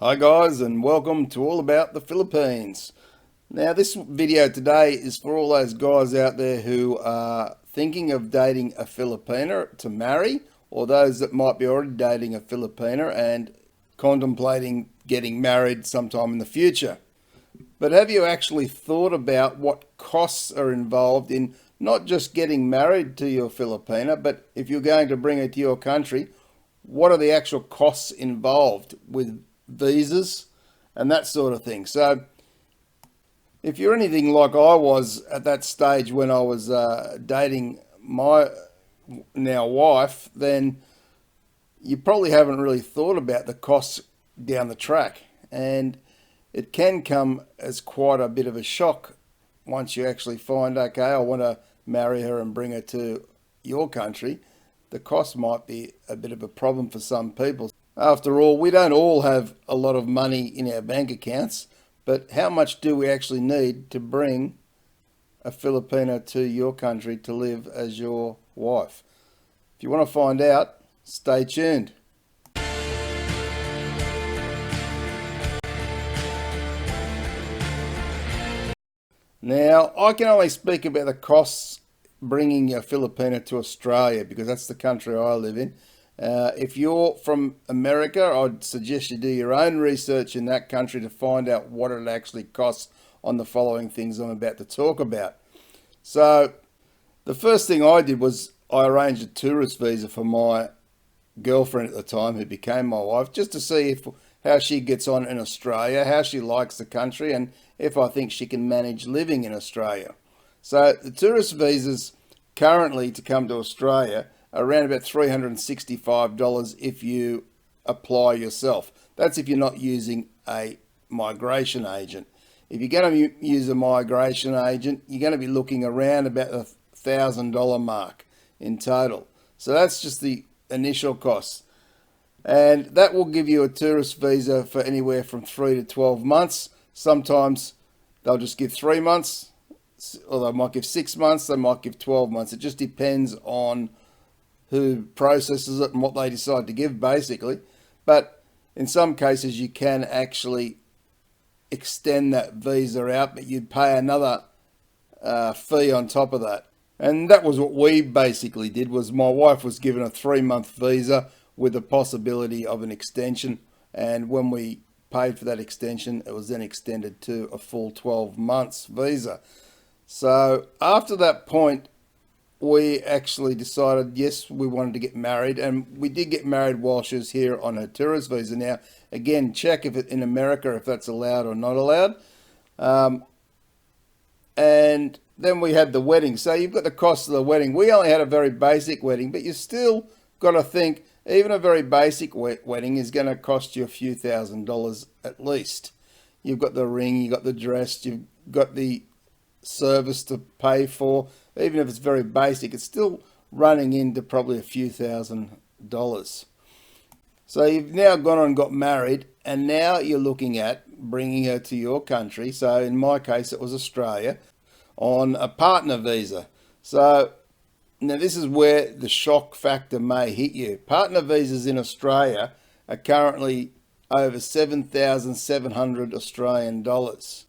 Hi guys, and welcome to All About the Philippines. Now this video today is for all those guys out there who are thinking of dating a Filipina to marry, or those that might be already dating a Filipina and contemplating getting married sometime in the future. But have you actually thought about what costs are involved in not just getting married to your Filipina, but if you're going to bring her to your country, what are the actual costs involved with visas and that sort of thing? So if you're anything like I was at that stage when I was dating my now wife, then you probably haven't really thought about the costs down the track. And it can come as quite a bit of a shock once you actually find, okay, I want to marry her and bring her to your country. The cost might be a bit of a problem for some people. After all, we don't all have a lot of money in our bank accounts, but how much do we actually need to bring a Filipina to your country to live as your wife? If you want to find out, stay tuned. Now, I can only speak about the costs bringing a Filipina to Australia because that's the country I live in. If you're from America, I'd suggest you do your own research in that country to find out what it actually costs on the following things I'm about to talk about. So, the first thing I did was I arranged a tourist visa for my girlfriend at the time, who became my wife, just to see how she gets on in Australia, how she likes the country, and if I think she can manage living in Australia. So the tourist visas currently to come to Australia are around about $365 if you apply yourself. That's if you're not using a migration agent. If you're going to use a migration agent, you're going to be looking around about the $1,000 mark in total. So that's just the initial costs. And that will give you a tourist visa for anywhere from 3 to 12 months. Sometimes they'll just give 3 months, or they might give 6 months, they might give 12 months. It just depends on who processes it and what they decide to give, basically. But in some cases, you can actually extend that visa out, but you'd pay another fee on top of that. And that was what we basically did. Was my wife was given a 3-month visa with the possibility of an extension, and when we paid for that extension, it was then extended to a full 12 months visa. So after that point, we actually decided, yes, we wanted to get married, and we did get married while she was here on her tourist visa. Now, again, check if it in America, if that's allowed or not allowed. And then we had the wedding. So you've got the cost of the wedding. We only had a very basic wedding, but you still got to think, even a very basic wedding is going to cost you a few $1,000s at least. You've got the ring, you've got the dress, you've got the service to pay for. Even if it's very basic, it's still running into probably a few $1,000s. So you've now gone on and got married, and now you're looking at bringing her to your country. So in my case, it was Australia, on a partner visa. So now this is where the shock factor may hit you. Partner visas in Australia are currently over 7,700 Australian dollars.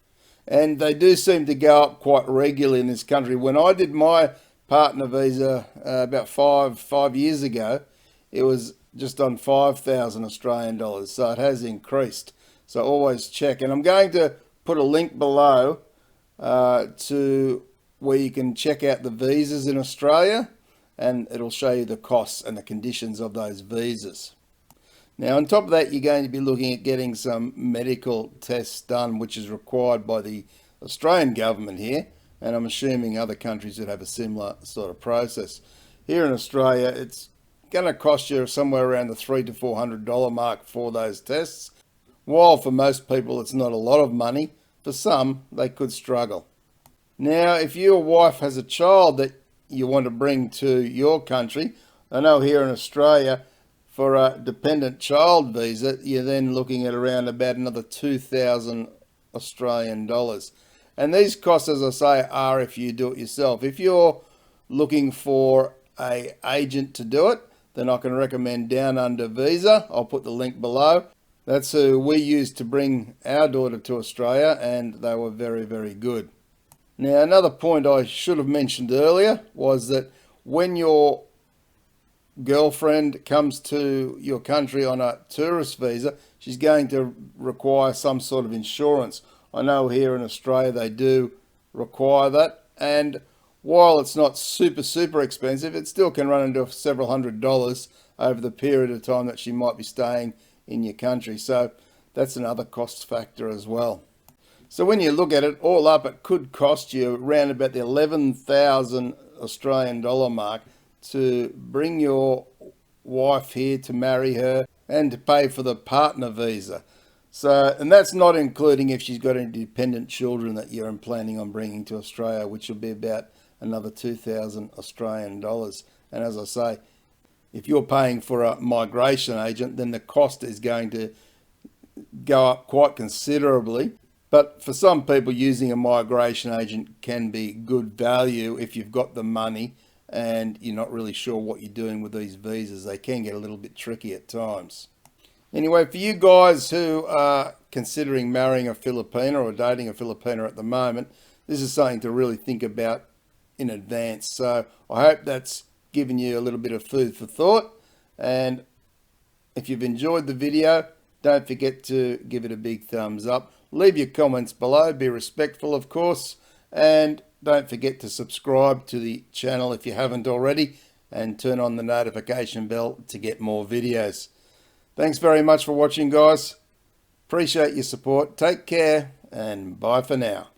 And they do seem to go up quite regularly in this country. When I did my partner visa about five years ago, it was just on 5,000 Australian dollars. So it has increased. So always check. And I'm going to put a link below to where you can check out the visas in Australia, and it'll show you the costs and the conditions of those visas. Now, on top of that, you're going to be looking at getting some medical tests done, which is required by the Australian government here, and I'm assuming other countries would have a similar sort of process. Here in Australia, it's going to cost you somewhere around the $300 to $400 mark for those tests. While for most people it's not a lot of money, for some they could struggle. Now, if your wife has a child that you want to bring to your country, I know here in Australia, for a dependent child visa, you're then looking at around about another 2,000 Australian dollars. And these costs, as I say, are if you do it yourself. If you're looking for an agent to do it, then I can recommend Down Under Visa. I'll put the link below. That's who we used to bring our daughter to Australia, and they were very, very good. Now, another point I should have mentioned earlier was that when your girlfriend comes to your country on a tourist visa, she's going to require some sort of insurance. I know here in Australia they do require that, and while it's not super expensive, it still can run into several $100s over the period of time that she might be staying in your country. So that's another cost factor as well. So when you look at it all up, it could cost you around about the 11,000 Australian dollar mark to bring your wife here, to marry her, and to pay for the partner visa. So, and that's not including if she's got any dependent children that you're planning on bringing to Australia, which will be about another 2,000 Australian dollars. And as I say, if you're paying for a migration agent, then the cost is going to go up quite considerably. But for some people, using a migration agent can be good value if you've got the money and you're not really sure what you're doing with these visas. They can get a little bit tricky at times. Anyway, for you guys who are considering marrying a Filipina or dating a Filipina at the moment, this is something to really think about in advance. So I hope that's given you a little bit of food for thought. And if you've enjoyed the video, don't forget to give it a big thumbs up. Leave your comments below. Be respectful, of course. And don't forget to subscribe to the channel if you haven't already, and turn on the notification bell to get more videos. Thanks very much for watching, guys. Appreciate your support. Take care, and bye for now.